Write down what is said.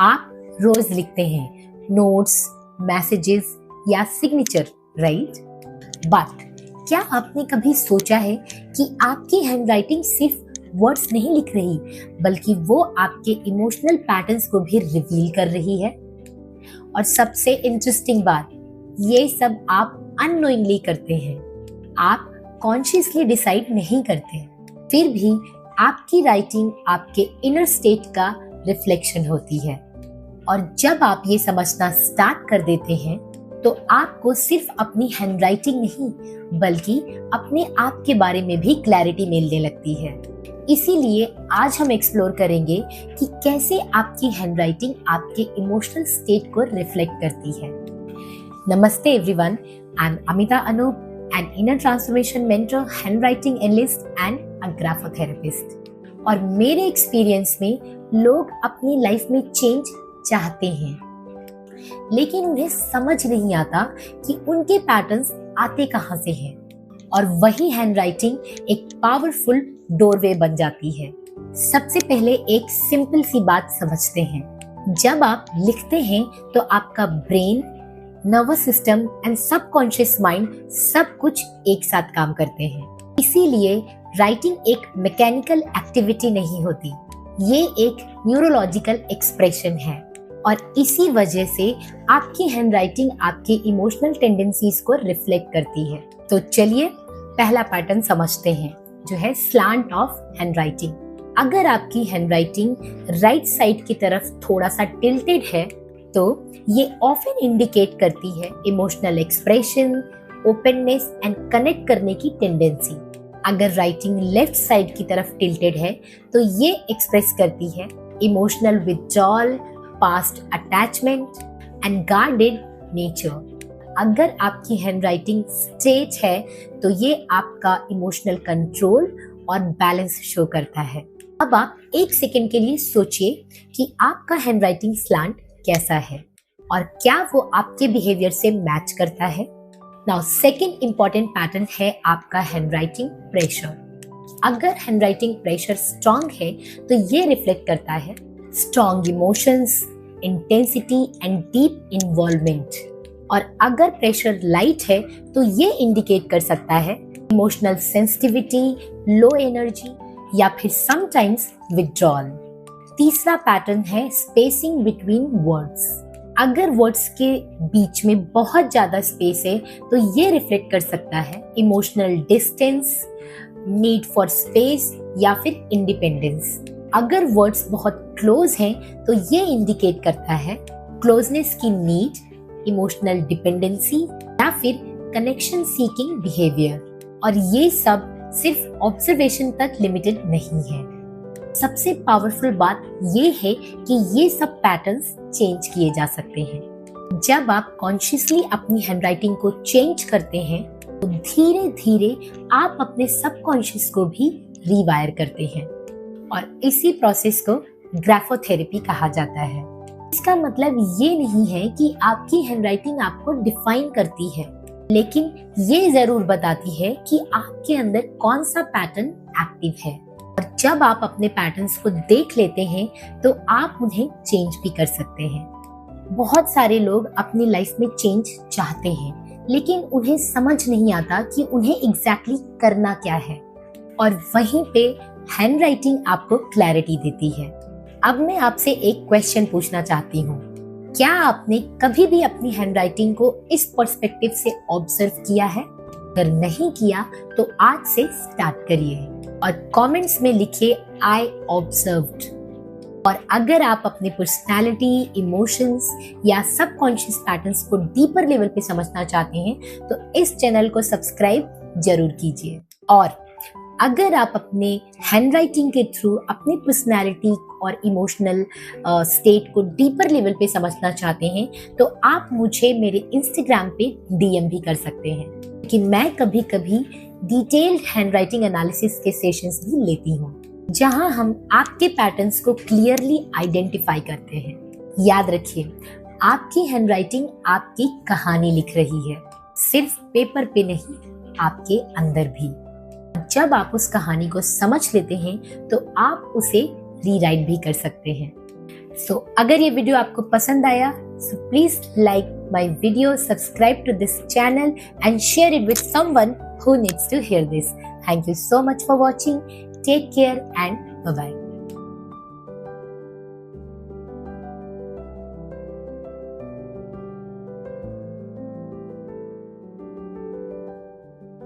आप रोज लिखते हैं नोट्स, मैसेजेस या सिग्नेचर, राइट? बट क्या आपने कभी सोचा है कि आपकी हैंडराइटिंग सिर्फ वर्ड्स नहीं लिख रही, बल्कि वो आपके इमोशनल पैटर्न्स को भी रिवील कर रही है? और सबसे इंटरेस्टिंग बात, ये सब आप अननोइंगली करते हैं, आप कॉन्शियसली डिसाइड नहीं करते, फिर भी आपकी राइटिंग आपके इनर स्टेट का रिफ्लेक्शन होती है। और जब आप ये समझना स्टार्ट कर देते हैं तो आपको सिर्फ अपनी हैंडराइटिंग नहीं बल्कि अपने आप के बारे में भी क्लैरिटी मिलने लगती है। इसीलिए आज हम एक्सप्लोर करेंगे कि कैसे आपकी हैंडराइटिंग आपके इमोशनल स्टेट को रिफ्लेक्ट करती है। नमस्ते everyone, I am Amita Anoop, an inner transformation mentor, handwriting analyst and a graphotherapist। और मेरे एक्सपीरियंस में लोग अपनी लाइफ में चेंज चाहते हैं, लेकिन उन्हें समझ नहीं आता कि उनके पैटर्न्स आते कहाँ से हैं, और वही हैंडराइटिंग एक पावरफुल डोरवे बन जाती है। सबसे पहले एक सिंपल सी बात समझते हैं, जब आप लिखते हैं तो आपका brain, nervous system and subconscious mind सब कुछ एक साथ काम करते हैं। इसीलिए राइटिंग एक मैकेनिकल एक्टिविटी नहीं होती, ये एक न्यूरोलॉजिकल एक्सप्रेशन है। और इसी वजह से आपकी हैंडराइटिंग आपके इमोशनल टेंडेंसीज को रिफ्लेक्ट करती है। तो चलिए पहला पैटर्न समझते हैं, जो है स्लांट ऑफ हैंडराइटिंग। अगर आपकी हैंडराइटिंग राइट साइड की तरफ थोड़ा सा टिल्टेड है तो ये ऑफन इंडिकेट करती है emotional expression, openness and connect करने की टेंडेंसी। अगर राइटिंग लेफ्ट साइड की तरफ टिल्टेड है तो ये एक्सप्रेस करती है emotional withdrawal, past attachment and guarded nature. अगर आपकी हैंडराइटिंग स्ट्रेट है तो ये आपका इमोशनल कंट्रोल और बैलेंस शो करता है। अब आप एक सेकेंड के लिए सोचिए कि आपका हैंडराइटिंग स्लांट कैसा है और क्या वो आपके बिहेवियर से मैच करता है। नाउ सेकंड इंपॉर्टेंट पैटर्न है आपका हैंडराइटिंग प्रेशर। अगर हैंडराइटिंग प्रेशर स्ट्रांग है तो ये रिफ्लेक्ट करता है strong emotions, intensity and deep involvement. और अगर प्रेशर लाइट है तो ये इंडिकेट कर सकता है इमोशनल सेंसिटिविटी, लो एनर्जी या फिर समटाइम्स विथड्रॉल। तीसरा पैटर्न है स्पेसिंग बिटवीन वर्ड्स। अगर वर्ड्स के बीच में बहुत ज्यादा स्पेस है तो ये रिफ्लेक्ट कर सकता है emotional distance, need for space या फिर इंडिपेंडेंस। अगर वर्ड्स बहुत क्लोज हैं तो ये इंडिकेट करता है क्लोजनेस की नीड, इमोशनल डिपेंडेंसी या फिर कनेक्शन सीकिंग बिहेवियर। और ये सब सिर्फ ऑब्जर्वेशन तक लिमिटेड नहीं है। सबसे पावरफुल बात ये है कि ये सब पैटर्न्स चेंज किए जा सकते हैं। जब आप कॉन्शियसली अपनी हैंडराइटिंग को चेंज करते हैं तो धीरे धीरे आप अपने सबकॉन्शियस को भी रीवायर करते हैं, और इसी प्रोसेस को ग्राफोथेरेपी कहा जाता है। इसका मतलब ये नहीं है कि आपकी हैंडराइटिंग आपको डिफाइन करती है, लेकिन ये जरूर बताती है कि आपके अंदर कौन सा पैटर्न एक्टिव है। और जब आप अपने पैटर्न्स को देख लेते हैं तो आप उन्हें चेंज भी कर सकते हैं। बहुत सारे लोग अपनी लाइफ में चेंज चाहते हैं, लेकिन उन्हें समझ नहीं आता कि उन्हें एग्जैक्टली करना क्या है, और वहीं पे हैंडराइटिंग आपको क्लैरिटी देती है। अब मैं आपसे एक क्वेश्चन पूछना चाहती हूँ, क्या आपने कभी भी अपनी हैंडराइटिंग को इस पर्सपेक्टिव से ऑब्जर्व किया है? अगर नहीं किया तो आज से स्टार्ट करिए और कमेंट्स में लिखिए आई ऑब्जर्व्ड। और अगर आप अपने पर्सनालिटी, इमोशंस या सबकॉन्शियस पैटर्न्स को डीपर लेवल पे समझना चाहते हैं तो इस चैनल को सब्सक्राइब जरूर कीजिए। और अगर आप अपने हैंडराइटिंग के थ्रू अपनी पर्सनालिटी और इमोशनल स्टेट को डीपर लेवल पे समझना चाहते हैं तो आप मुझे मेरे इंस्टाग्राम पे डीएम भी कर सकते हैं, कि मैं कभी कभी डिटेल्ड हैंडराइटिंग एनालिसिस के सेशंस भी लेती हूँ, जहाँ हम आपके पैटर्न्स को क्लियरली आइडेंटिफाई करते हैं। याद रखिए, आपकी हैंडराइटिंग आपकी कहानी लिख रही है, सिर्फ पेपर पे नहीं, आपके अंदर भी। जब आप उस कहानी को समझ लेते हैं तो आप उसे रीराइट भी कर सकते हैं। सो अगर ये वीडियो आपको पसंद आया, so please like my video, subscribe to this channel and share it with someone who needs to hear this. Thank you so much for watching. Take care and bye bye.